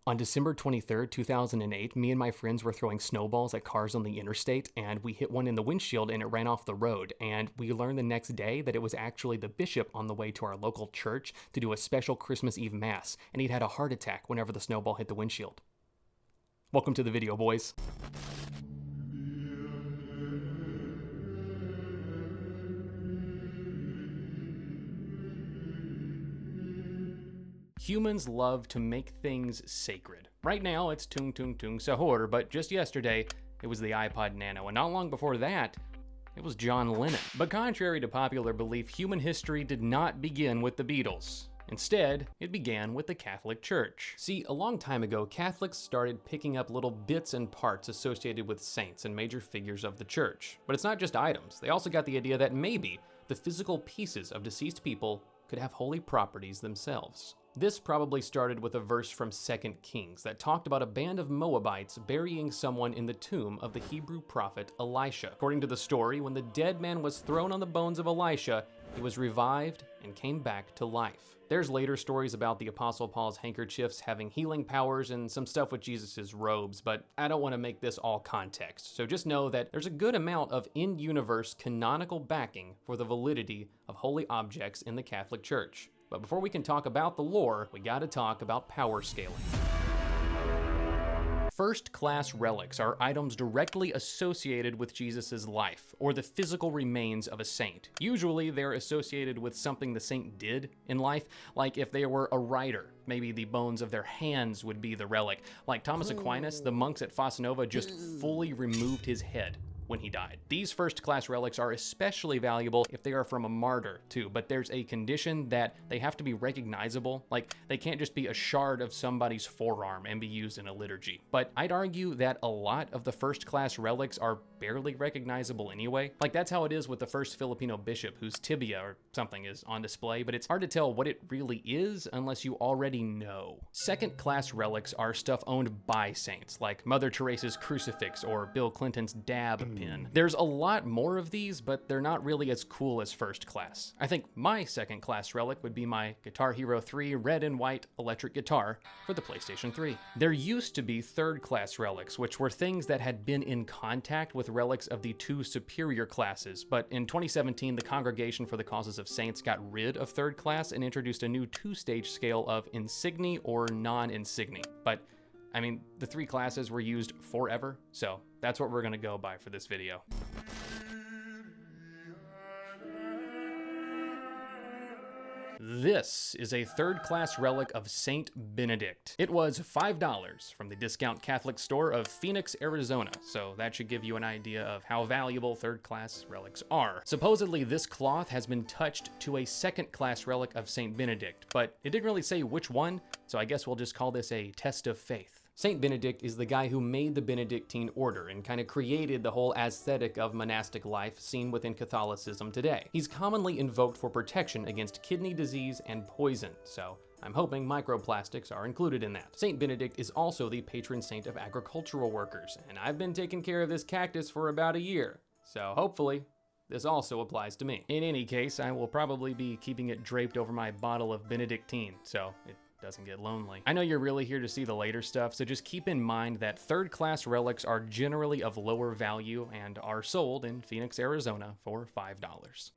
On December 23rd, 2008, me and my friends were throwing snowballs at cars on the interstate, and we hit one in the windshield and it ran off the road. And we learned the next day that it was actually the bishop on the way to our local church to do a special Christmas Eve Mass, and he'd had a heart attack whenever the snowball hit the windshield. Welcome to the video, boys. Humans love to make things sacred. Right now, it's Tung Tung Tung Sahur, but just yesterday, it was the iPod Nano, and not long before that, it was John Lennon. But contrary to popular belief, human history did not begin with the Beatles. Instead, it began with the Catholic Church. See, a long time ago, Catholics started picking up little bits and parts associated with saints and major figures of the church. But it's not just items. They also got the idea that maybe the physical pieces of deceased people could have holy properties themselves. This probably started with a verse from 2 Kings that talked about a band of Moabites burying someone in the tomb of the Hebrew prophet Elisha. According to the story, when the dead man was thrown on the bones of Elisha, he was revived and came back to life. There's later stories about the Apostle Paul's handkerchiefs having healing powers and some stuff with Jesus' robes, but I don't want to make this all context. So just know that there's a good amount of in-universe canonical backing for the validity of holy objects in the Catholic Church. But before we can talk about the lore, we gotta talk about power scaling. First-class relics are items directly associated with Jesus' life, or the physical remains of a saint. Usually they're associated with something the saint did in life, like if they were a writer, maybe the bones of their hands would be the relic. Like Thomas Aquinas, the monks at Fossa Nova just fully removed his head when he died. These first-class relics are especially valuable if they are from a martyr too, but there's a condition that they have to be recognizable. Like, they can't just be a shard of somebody's forearm and be used in a liturgy. But I'd argue that a lot of the first-class relics are barely recognizable anyway. Like, that's how it is with the first Filipino bishop whose tibia or something is on display, but it's hard to tell what it really is unless you already know. Second-class relics are stuff owned by saints, like Mother Teresa's crucifix or Bill Clinton's dab pin. There's a lot more of these, but they're not really as cool as first class. I think my second class relic would be my Guitar Hero 3 red and white electric guitar for the PlayStation 3. There used to be third class relics, which were things that had been in contact with relics of the two superior classes, but in 2017, the Congregation for the Causes of Saints got rid of third class and introduced a new two-stage scale of insigni or non-insigni. But I mean, the three classes were used forever, so that's what we're gonna go by for this video. This is a third-class relic of Saint Benedict. It was $5 from the discount Catholic store of Phoenix, Arizona, so that should give you an idea of how valuable third-class relics are. Supposedly, this cloth has been touched to a second-class relic of Saint Benedict, but it didn't really say which one, so I guess we'll just call this a test of faith. Saint Benedict is the guy who made the Benedictine order and kind of created the whole aesthetic of monastic life seen within Catholicism today. He's commonly invoked for protection against kidney disease and poison, so I'm hoping microplastics are included in that. Saint Benedict is also the patron saint of agricultural workers, and I've been taking care of this cactus for about a year, so hopefully this also applies to me. In any case, I will probably be keeping it draped over my bottle of Benedictine, so it doesn't get lonely. I know you're really here to see the later stuff, so just keep in mind that third-class relics are generally of lower value and are sold in Phoenix, Arizona for $5.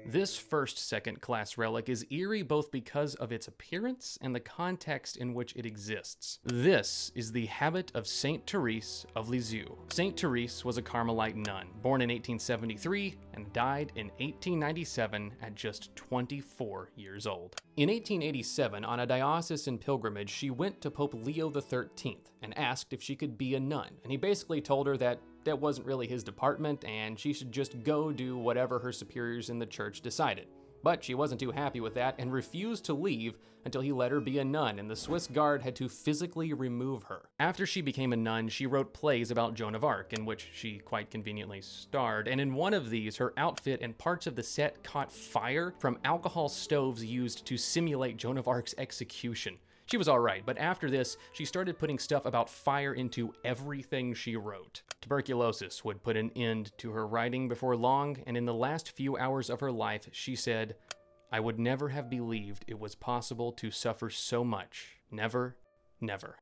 This first second-class relic is eerie both because of its appearance and the context in which it exists. This is the habit of Saint Thérèse of Lisieux. Saint Thérèse was a Carmelite nun, born in 1873 and died in 1897 at just 24 years old. In 1887, on a diocesan pilgrimage, she went to Pope Leo XIII and asked if she could be a nun, and he basically told her that wasn't really his department and she should just go do whatever her superiors in the church decided. But she wasn't too happy with that and refused to leave until he let her be a nun, and the Swiss guard had to physically remove her. After she became a nun, she wrote plays about Joan of Arc, in which she quite conveniently starred, and in one of these, her outfit and parts of the set caught fire from alcohol stoves used to simulate Joan of Arc's execution. She was alright, but after this, she started putting stuff about fire into everything she wrote. Tuberculosis would put an end to her writing before long, and in the last few hours of her life, she said, I would never have believed it was possible to suffer so much. Never, never.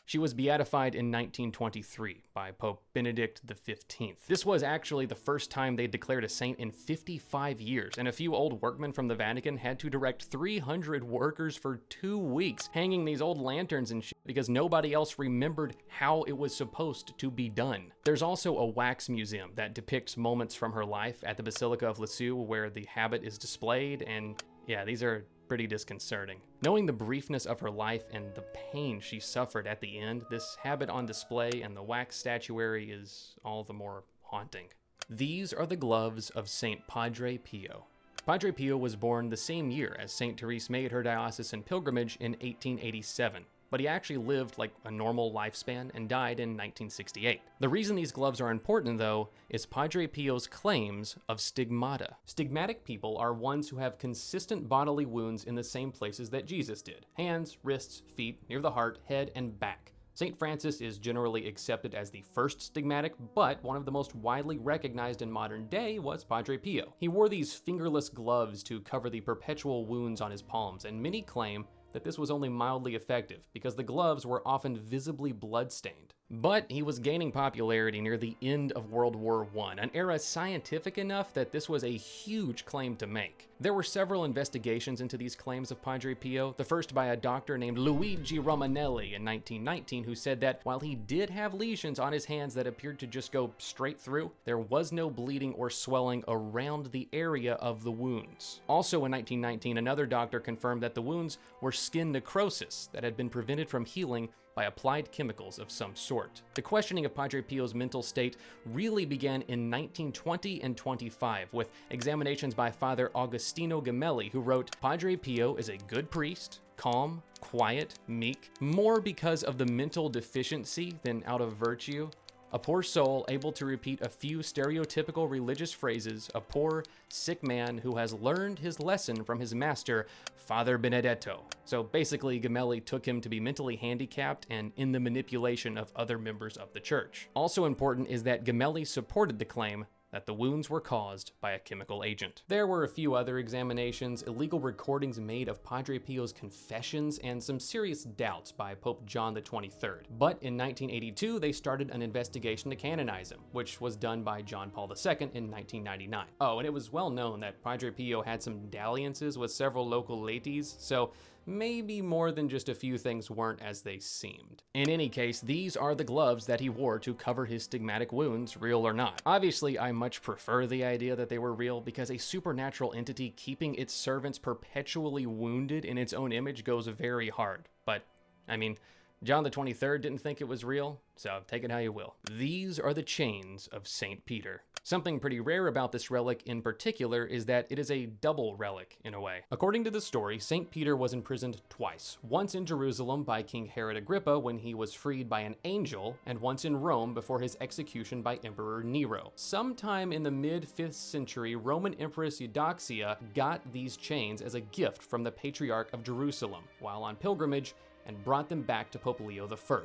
She was beatified in 1923 by Pope Benedict XV. This was actually the first time they declared a saint in 55 years, and a few old workmen from the Vatican had to direct 300 workers for 2 weeks hanging these old lanterns and shit because nobody else remembered how it was supposed to be done. There's also a wax museum that depicts moments from her life at the Basilica of Lisieux where the habit is displayed, and yeah, these are pretty disconcerting. Knowing the briefness of her life and the pain she suffered at the end, this habit on display and the wax statuary is all the more haunting. These are the gloves of Saint Padre Pio. Padre Pio was born the same year as Saint Thérèse made her diocesan pilgrimage in 1887. But he actually lived like a normal lifespan and died in 1968. The reason these gloves are important, though, is Padre Pio's claims of stigmata. Stigmatic people are ones who have consistent bodily wounds in the same places that Jesus did: hands, wrists, feet, near the heart, head, and back. St. Francis is generally accepted as the first stigmatic, but one of the most widely recognized in modern day was Padre Pio. He wore these fingerless gloves to cover the perpetual wounds on his palms, and many claim that this was only mildly effective because the gloves were often visibly blood-stained. But he was gaining popularity near the end of World War I, an era scientific enough that this was a huge claim to make. There were several investigations into these claims of Padre Pio, the first by a doctor named Luigi Romanelli in 1919, who said that while he did have lesions on his hands that appeared to just go straight through, there was no bleeding or swelling around the area of the wounds. Also in 1919, another doctor confirmed that the wounds were skin necrosis that had been prevented from healing by applied chemicals of some sort. The questioning of Padre Pio's mental state really began in 1920 and 25 with examinations by Father Agostino Gemelli, who wrote, "Padre Pio is a good priest, calm, quiet, meek, more because of the mental deficiency than out of virtue. A poor soul able to repeat a few stereotypical religious phrases, a poor, sick man who has learned his lesson from his master, Father Benedetto." So basically, Gemelli took him to be mentally handicapped and in the manipulation of other members of the church. Also important is that Gemelli supported the claim that the wounds were caused by a chemical agent. There were a few other examinations, illegal recordings made of Padre Pio's confessions, and some serious doubts by Pope John the 23rd. But in 1982, they started an investigation to canonize him, which was done by John Paul II in 1999. Oh, and it was well known that Padre Pio had some dalliances with several local laities, so maybe more than just a few things weren't as they seemed. In any case, these are the gloves that he wore to cover his stigmatic wounds, real or not. Obviously, I much prefer the idea that they were real because a supernatural entity keeping its servants perpetually wounded in its own image goes very hard. But, I mean, John the 23rd didn't think it was real, so take it how you will. These are the chains of St. Peter. Something pretty rare about this relic in particular is that it is a double relic in a way. According to the story, St. Peter was imprisoned twice. Once in Jerusalem by King Herod Agrippa when he was freed by an angel, and once in Rome before his execution by Emperor Nero. Sometime in the mid-5th century, Roman Empress Eudoxia got these chains as a gift from the Patriarch of Jerusalem while on pilgrimage and brought them back to Pope Leo I.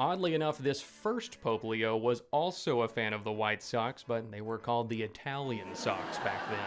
Oddly enough, this first Pope Leo was also a fan of the White Sox, but they were called the Italian Sox back then.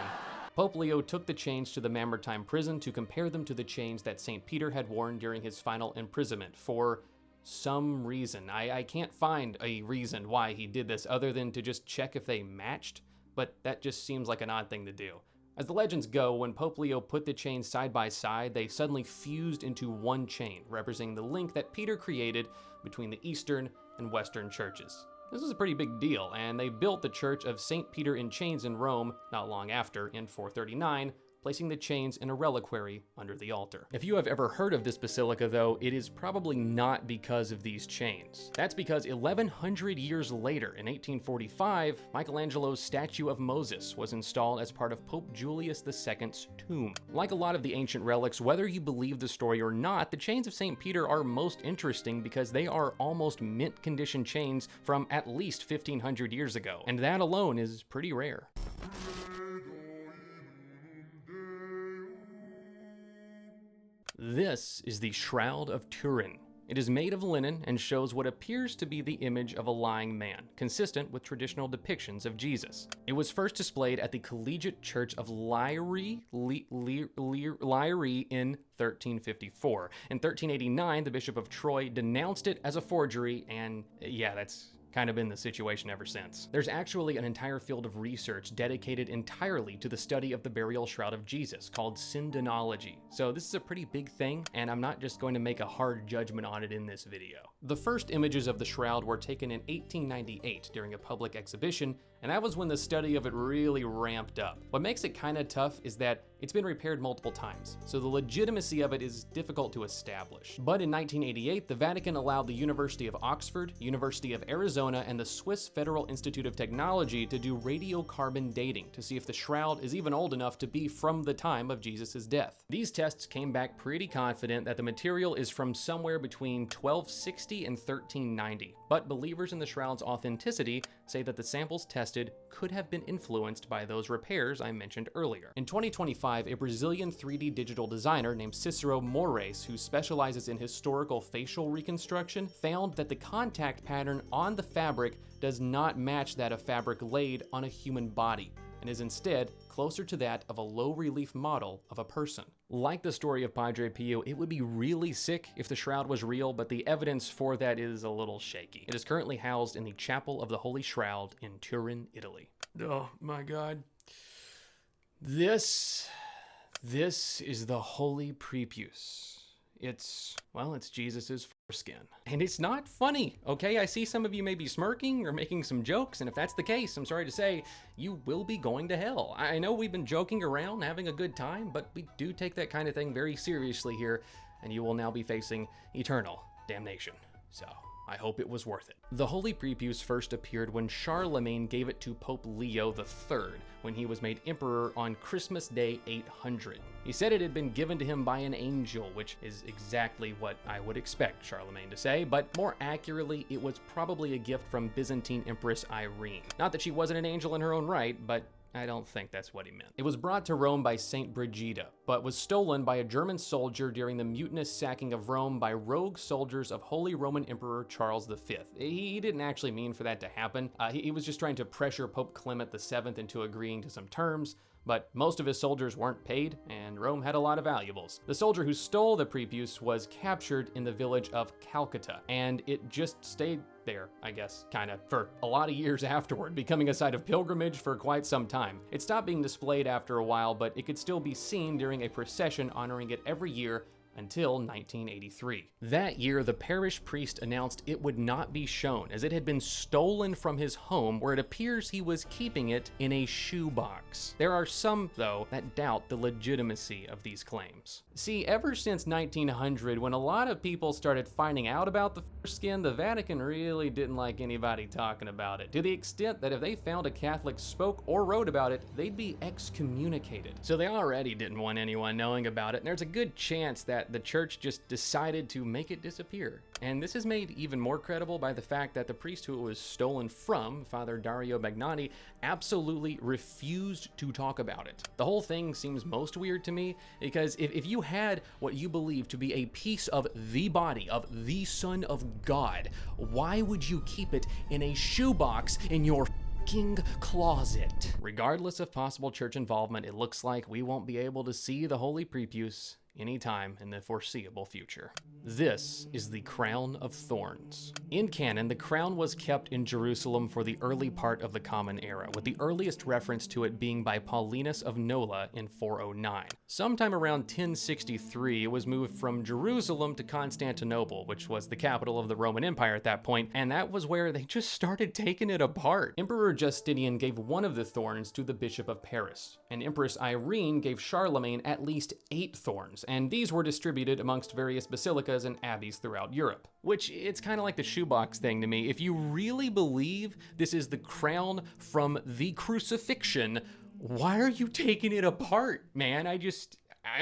Pope Leo took the chains to the Mamertine prison to compare them to the chains that St. Peter had worn during his final imprisonment for some reason. I can't find a reason why he did this other than to just check if they matched, but that just seems like an odd thing to do. As the legends go, when Pope Leo put the chains side by side, they suddenly fused into one chain, representing the link that Peter created between the Eastern and Western churches. This is a pretty big deal, and they built the Church of St. Peter in Chains in Rome not long after, in 439, placing the chains in a reliquary under the altar. If you have ever heard of this basilica, though, it is probably not because of these chains. That's because 1100 years later, in 1845, Michelangelo's statue of Moses was installed as part of Pope Julius II's tomb. Like a lot of the ancient relics, whether you believe the story or not, the chains of St. Peter are most interesting because they are almost mint condition chains from at least 1500 years ago, and that alone is pretty rare. This is the Shroud of Turin. It is made of linen and shows what appears to be the image of a lying man, consistent with traditional depictions of Jesus. It was first displayed at the Collegiate Church of Lieri in 1354. In 1389, the Bishop of Troyes denounced it as a forgery, and yeah, that's kind of been the situation ever since. There's actually an entire field of research dedicated entirely to the study of the burial shroud of Jesus called syndonology. So this is a pretty big thing, and I'm not just going to make a hard judgment on it in this video. The first images of the shroud were taken in 1898 during a public exhibition, and that was when the study of it really ramped up. What makes it kind of tough is that it's been repaired multiple times, so the legitimacy of it is difficult to establish. But in 1988, the Vatican allowed the University of Oxford, University of Arizona, and the Swiss Federal Institute of Technology to do radiocarbon dating to see if the shroud is even old enough to be from the time of Jesus' death. These tests came back pretty confident that the material is from somewhere between 1260 and 1390, but believers in the shroud's authenticity say that the samples tested could have been influenced by those repairs I mentioned earlier. In 2025, a Brazilian 3D digital designer named Cicero Moraes, who specializes in historical facial reconstruction, found that the contact pattern on the fabric does not match that of fabric laid on a human body, and is instead closer to that of a low-relief model of a person. Like the story of Padre Pio, it would be really sick if the shroud was real, but the evidence for that is a little shaky. It is currently housed in the Chapel of the Holy Shroud in Turin, Italy. Oh my God. This is the Holy Prepuce. It's Jesus's foreskin. And it's not funny, okay? I see some of you may be smirking or making some jokes, and if that's the case, I'm sorry to say, you will be going to hell. I know we've been joking around, having a good time, but we do take that kind of thing very seriously here, and you will now be facing eternal damnation. So I hope it was worth it. The Holy Prepuce first appeared when Charlemagne gave it to Pope Leo III when he was made emperor on Christmas Day 800. He said it had been given to him by an angel, which is exactly what I would expect Charlemagne to say, but more accurately, it was probably a gift from Byzantine Empress Irene. Not that she wasn't an angel in her own right, but I don't think that's what he meant. It was brought to Rome by Saint Brigida, but was stolen by a German soldier during the mutinous sacking of Rome by rogue soldiers of Holy Roman Emperor Charles V. He didn't actually mean for that to happen. He was just trying to pressure Pope Clement VII into agreeing to some terms, but most of his soldiers weren't paid, and Rome had a lot of valuables. The soldier who stole the Prepuce was captured in the village of Calcutta, and it just stayed there, I guess, kinda, for a lot of years afterward, becoming a site of pilgrimage for quite some time. It stopped being displayed after a while, but it could still be seen during a procession honoring it every year until 1983. That year, the parish priest announced it would not be shown, as it had been stolen from his home, where it appears he was keeping it in a shoebox. There are some, though, that doubt the legitimacy of these claims. See, ever since 1900, when a lot of people started finding out about the foreskin, the Vatican really didn't like anybody talking about it, to the extent that if they found a Catholic spoke or wrote about it, they'd be excommunicated. So they already didn't want anyone knowing about it, and there's a good chance that the church just decided to make it disappear. And this is made even more credible by the fact that the priest who it was stolen from, Father Dario Magnani, absolutely refused to talk about it. The whole thing seems most weird to me, because if you had what you believe to be a piece of the body of the Son of God, why would you keep it in a shoebox in your fucking closet? Regardless of possible church involvement, it looks like we won't be able to see the Holy Prepuce anytime in the foreseeable future. This is the Crown of Thorns. In canon, the crown was kept in Jerusalem for the early part of the Common Era, with the earliest reference to it being by Paulinus of Nola in 409. Sometime around 1063, it was moved from Jerusalem to Constantinople, which was the capital of the Roman Empire at that point, and that was where they just started taking it apart. Emperor Justinian gave one of the thorns to the Bishop of Paris, and Empress Irene gave Charlemagne at least 8 thorns, and these were distributed amongst various basilicas and abbeys throughout Europe. Which, it's kind of like the shoebox thing to me. If you really believe this is the crown from the crucifixion, why are you taking it apart, man? I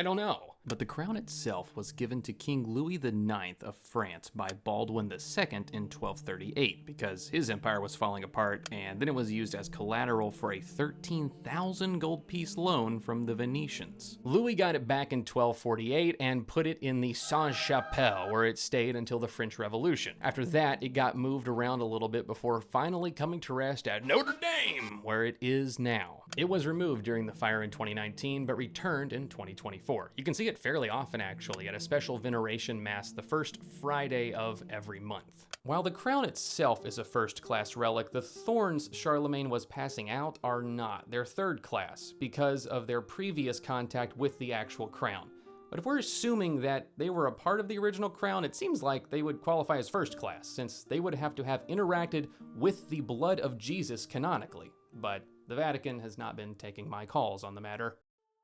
don't know. But the crown itself was given to King Louis IX of France by Baldwin II in 1238 because his empire was falling apart, and then it was used as collateral for a 13,000 gold piece loan from the Venetians. Louis got it back in 1248 and put it in the Sainte-Chapelle, where it stayed until the French Revolution. After that, it got moved around a little bit before finally coming to rest at Notre Dame, where it is now. It was removed during the fire in 2019, but returned in 2024. You can see it fairly often, actually, at a special veneration mass the first Friday of every month. While the crown itself is a first-class relic, the thorns Charlemagne was passing out are not. They're third class because of their previous contact with the actual crown. But if we're assuming that they were a part of the original crown, it seems like they would qualify as first class, since they would have to have interacted with the blood of Jesus canonically. But the Vatican has not been taking my calls on the matter.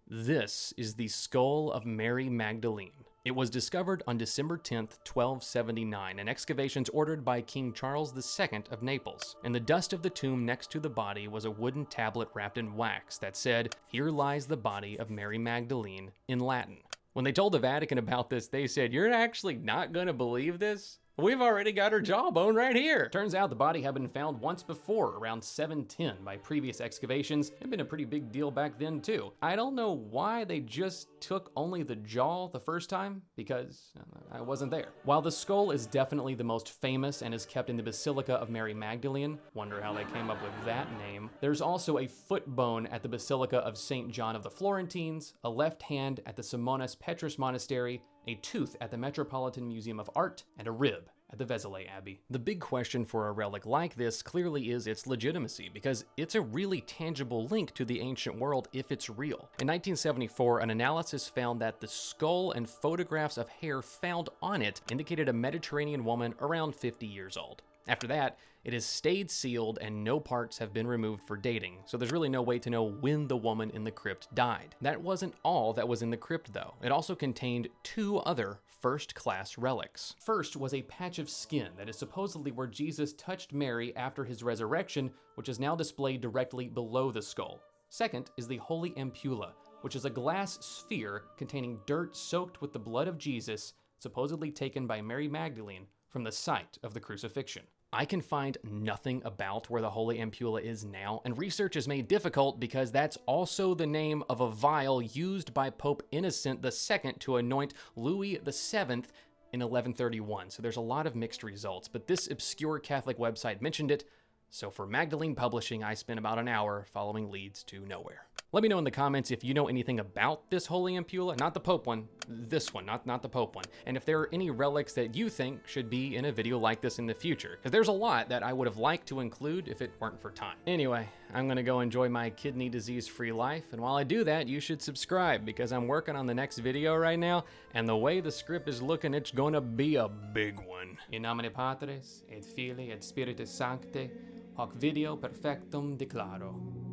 This is the skull of Mary Magdalene. It was discovered on December 10th, 1279, in excavations ordered by King Charles II of Naples. In the dust of the tomb next to the body was a wooden tablet wrapped in wax that said, "Here lies the body of Mary Magdalene," in Latin. When they told the Vatican about this, they said, "You're actually not gonna believe this? We've already got her jawbone right here." Turns out the body had been found once before, around 710, by previous excavations. It had been a pretty big deal back then too. I don't know why they just took only the jaw the first time, because I wasn't there. While the skull is definitely the most famous and is kept in the Basilica of Mary Magdalene, wonder how they came up with that name, there's also a foot bone at the Basilica of St. John of the Florentines, a left hand at the Simonis Petrus Monastery, a tooth at the Metropolitan Museum of Art, and a rib at the Vézelay Abbey. The big question for a relic like this clearly is its legitimacy, because it's a really tangible link to the ancient world if it's real. In 1974, an analysis found that the skull and photographs of hair found on it indicated a Mediterranean woman around 50 years old. After that, it has stayed sealed and no parts have been removed for dating, so there's really no way to know when the woman in the crypt died. That wasn't all that was in the crypt though. It also contained two other first-class relics. First was a patch of skin that is supposedly where Jesus touched Mary after his resurrection, which is now displayed directly below the skull. Second is the Holy Ampulla, which is a glass sphere containing dirt soaked with the blood of Jesus, supposedly taken by Mary Magdalene from the site of the crucifixion. I can find nothing about where the Holy Ampulla is now, and research is made difficult because that's also the name of a vial used by Pope Innocent II to anoint Louis VII in 1131. So there's a lot of mixed results, but this obscure Catholic website mentioned it, so for Magdalene Publishing, I spent about an hour following leads to nowhere. Let me know in the comments if you know anything about this Holy Ampulla, not the Pope one, this one, not the Pope one, and if there are any relics that you think should be in a video like this in the future, because there's a lot that I would have liked to include if it weren't for time. Anyway, I'm gonna go enjoy my kidney disease-free life, and while I do that, you should subscribe, because I'm working on the next video right now, and the way the script is looking, it's gonna be a big one. In nomine Patris, et Filii, et Spiritus Sancti, hoc video perfectum declaro.